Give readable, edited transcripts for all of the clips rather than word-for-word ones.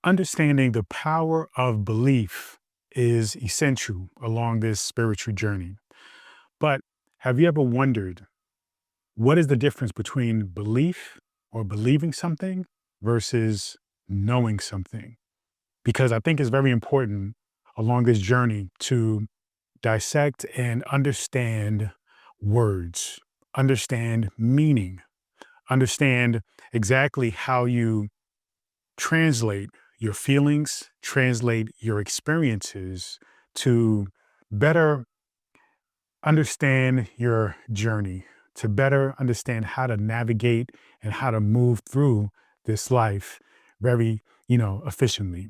Understanding the power of belief is essential along this spiritual journey. But have you ever wondered what is the difference between belief or believing something versus knowing something? Because I think it's very important along this journey to dissect and understand words, understand meaning, understand exactly how you translate your feelings, translate your experiences to better understand your journey, to better understand how to navigate and how to move through this life very, efficiently.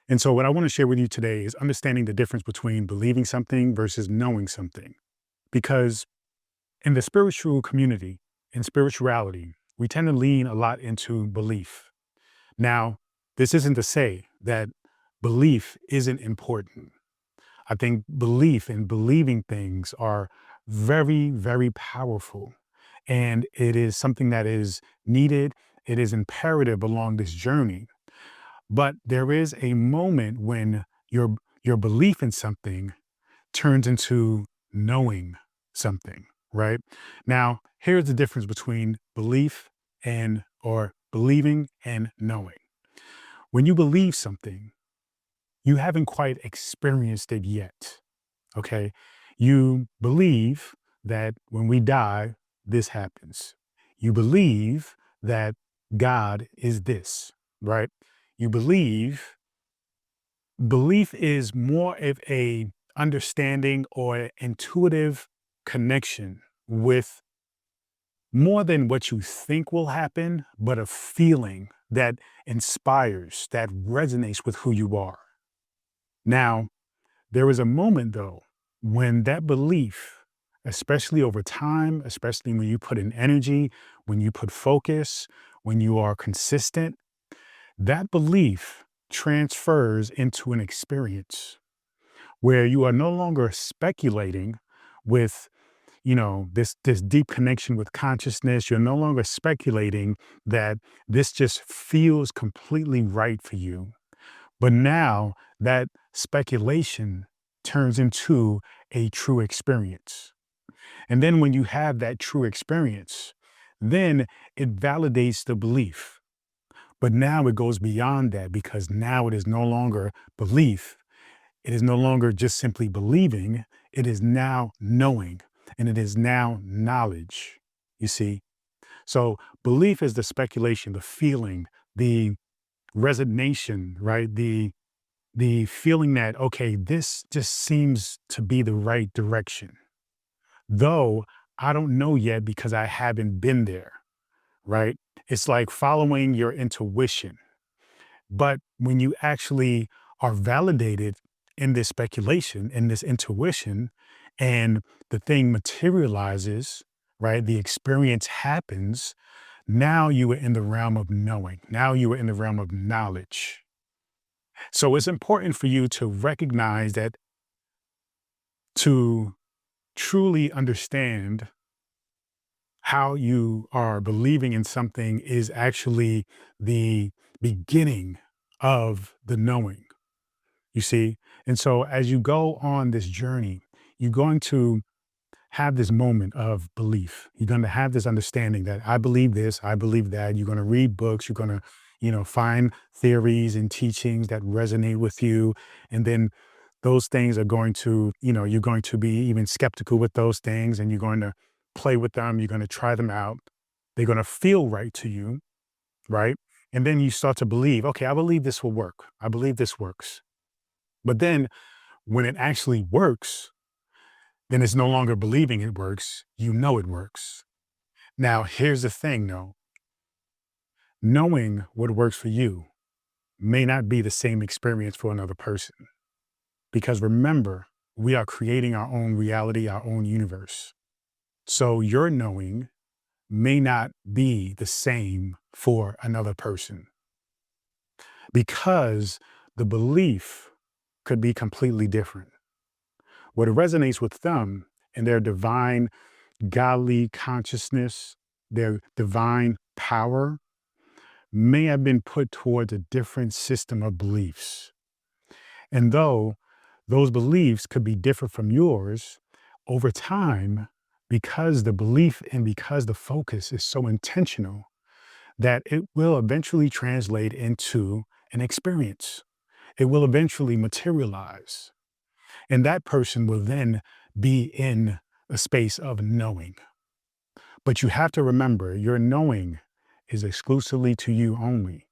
And so, what I want to share with you today is understanding the difference between believing something versus knowing something. Because in the spiritual community, in spirituality, we tend to lean a lot into belief. Now, this isn't to say that belief isn't important. I think belief and believing things are very, very powerful. And it is something that is needed. It is imperative along this journey. But there is a moment when your belief in something turns into knowing something, right? Now, here's the difference between belief and or believing and knowing. When you believe something, you haven't quite experienced it yet. Okay. You believe that when we die, this happens. You believe that God is this, right? You belief is more of a understanding or intuitive connection with more than what you think will happen, but a feeling that inspires, that resonates with who you are. Now, there is a moment though when that belief, especially over time, especially when you put in energy, when you put focus, when you are consistent, that belief transfers into an experience where you are no longer speculating with this deep connection with consciousness. You're no longer speculating that this just feels completely right for you, but now that speculation turns into a true experience. And then when you have that true experience, then it validates the belief. But now it goes beyond that because now it is no longer belief. It is no longer just simply believing. It is now knowing and it is now knowledge. You see? So belief is the speculation, the feeling, the resignation, right? The feeling that, okay, this just seems to be the right direction, though I don't know yet because I haven't been there, right? It's like following your intuition. But when you actually are validated in this speculation, in this intuition, and the thing materializes, right? The experience happens. Now you are in the realm of knowing. Now you are in the realm of knowledge. So it's important for you to recognize that to truly understand how you are believing in something is actually the beginning of the knowing, you see? And so as you go on this journey, you're going to have this moment of belief. You're going to have this understanding that I believe this, I believe that. You're going to read books, you're going to, find theories and teachings that resonate with you. And then those things are going to, you're going to be even skeptical with those things and you're going to play with them, you're going to try them out. They're going to feel right to you, right? And then you start to believe, okay, I believe this will work. I believe this works. But then when it actually works, then it's no longer believing it works. You know it works. Now, here's the thing though, knowing what works for you may not be the same experience for another person. Because remember, we are creating our own reality, our own universe. So your knowing may not be the same for another person because the belief could be completely different. What resonates with them in their divine, godly consciousness, their divine power may have been put towards a different system of beliefs. And though those beliefs could be different from yours over time, because the belief and because the focus is so intentional, that it will eventually translate into an experience. It will eventually materialize. And that person will then be in a space of knowing. But you have to remember your knowing is exclusively to you only.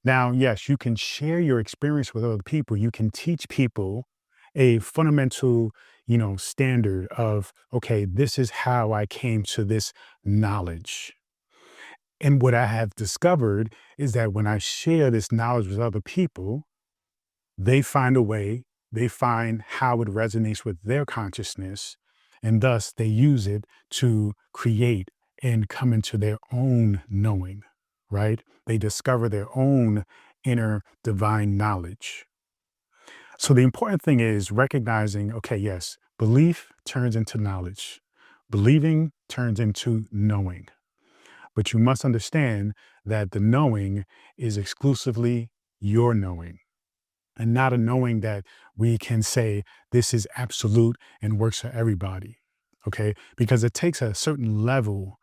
Now, yes, you can share your experience with other people. You can teach people a fundamental, standard of, okay, this is how I came to this knowledge. And what I have discovered is that when I share this knowledge with other people, they find a way, they find how it resonates with their consciousness, and thus they use it to create and come into their own knowing, right? They discover their own inner divine knowledge. So the important thing is recognizing, okay, yes, belief turns into knowledge, believing turns into knowing. But you must understand that the knowing is exclusively your knowing and not a knowing that we can say this is absolute and works for everybody. Okay. Because it takes a certain level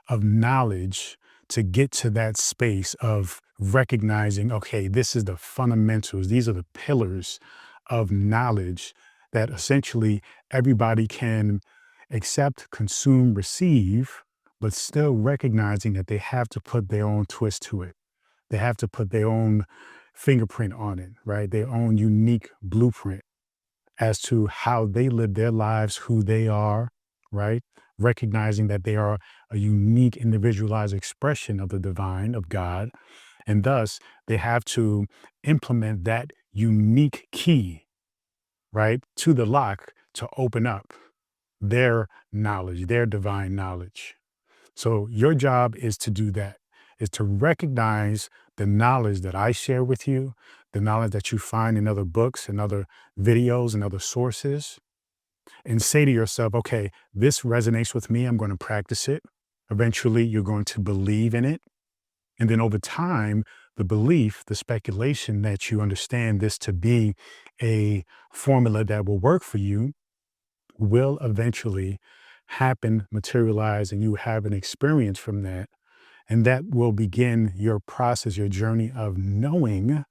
of knowledge to get to that space of recognizing, okay, this is the fundamentals, these are the pillars of knowledge that essentially everybody can accept, consume, receive, but still recognizing that they have to put their own twist to it. They have to put their own fingerprint on it, right? Their own unique blueprint as to how they live their lives, who they are, right? Recognizing that they are a unique, individualized expression of the divine, of God. And thus, they have to implement that unique key, right, to the lock to open up their knowledge, their divine knowledge. So your job is to do that, is to recognize the knowledge that I share with you, the knowledge that you find in other books and other videos and other sources, and say to yourself, okay, this resonates with me. I'm going to practice it. Eventually, you're going to believe in it. And then over time, the belief, the speculation that you understand this to be a formula that will work for you will eventually happen, materialize, and you have an experience from that. And that will begin your process, your journey of knowing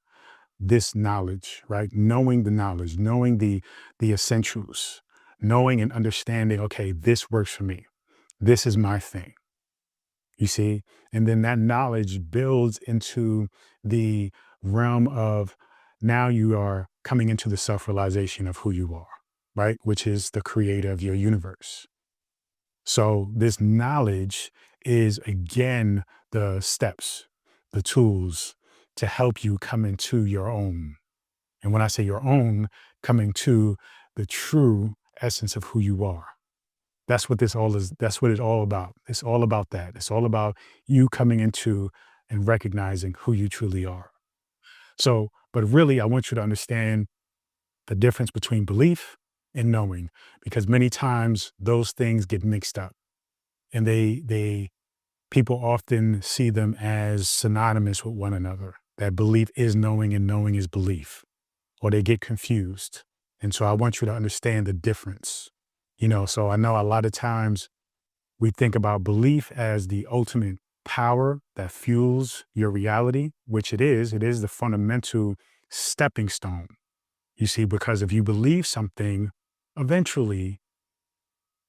this knowledge, right? Knowing the knowledge, knowing the essentials, knowing and understanding, okay, this works for me. This is my thing. You see? And then that knowledge builds into the realm of now you are coming into the self-realization of who you are, right? Which is the creator of your universe. So this knowledge is again the steps, the tools to help you come into your own. And when I say your own, coming to the true essence of who you are. That's what this all is. That's what it's all about. It's all about that. It's all about you coming into and recognizing who you truly are. So, but really, I want you to understand the difference between belief and knowing, because many times those things get mixed up and people often see them as synonymous with one another. That belief is knowing and knowing is belief, or they get confused. And so I want you to understand the difference. So I know a lot of times we think about belief as the ultimate power that fuels your reality, which it is. It is the fundamental stepping stone. You see, because if you believe something, eventually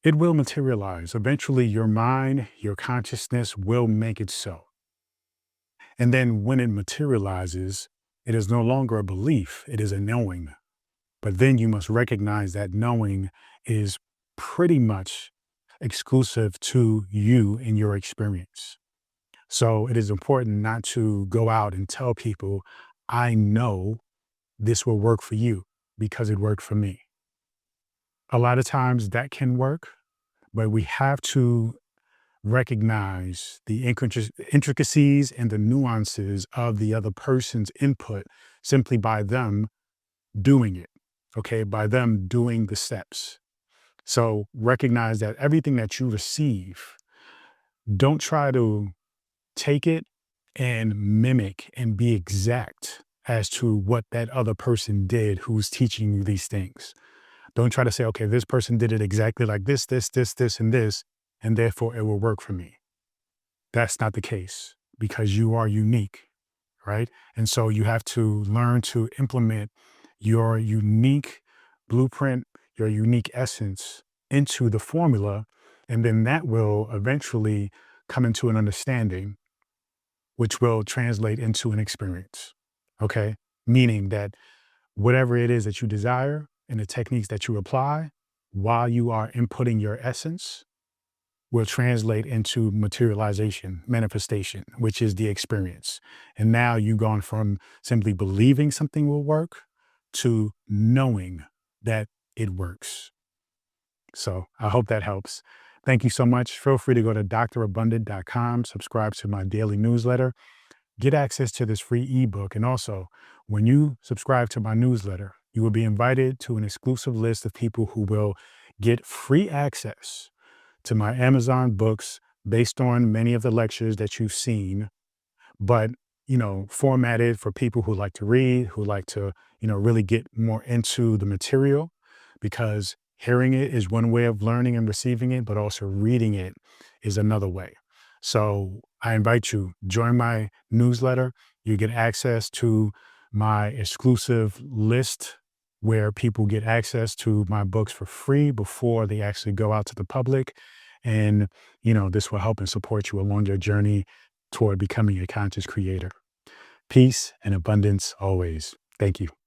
it will materialize. Eventually, your mind, your consciousness will make it so. And then when it materializes, it is no longer a belief, it is a knowing. But then you must recognize that knowing is pretty much exclusive to you and your experience. So it is important not to go out and tell people, I know this will work for you because it worked for me. A lot of times that can work, but we have to recognize the intricacies and the nuances of the other person's input simply by them doing it, okay, by them doing the steps. So recognize that everything that you receive, don't try to take it and mimic and be exact as to what that other person did who's teaching you these things. Don't try to say, okay, this person did it exactly like this, and therefore it will work for me. That's not the case because you are unique, right? And so you have to learn to implement your unique blueprint, your unique essence into the formula. And then that will eventually come into an understanding, which will translate into an experience. Okay. Meaning that whatever it is that you desire and the techniques that you apply while you are inputting your essence will translate into materialization, manifestation, which is the experience. And now you've gone from simply believing something will work to knowing that it works. So I hope that helps. Thank you so much. Feel free to go to drabundant.com, subscribe to my daily newsletter, get access to this free ebook. And also, when you subscribe to my newsletter, you will be invited to an exclusive list of people who will get free access to my Amazon books based on many of the lectures that you've seen, but formatted for people who like to read, who like to, really get more into the material, because hearing it is one way of learning and receiving it, but also reading it is another way. So I invite you, join my newsletter. You get access to my exclusive list where people get access to my books for free before they actually go out to the public. And, this will help and support you along your journey toward becoming a conscious creator. Peace and abundance always. Thank you.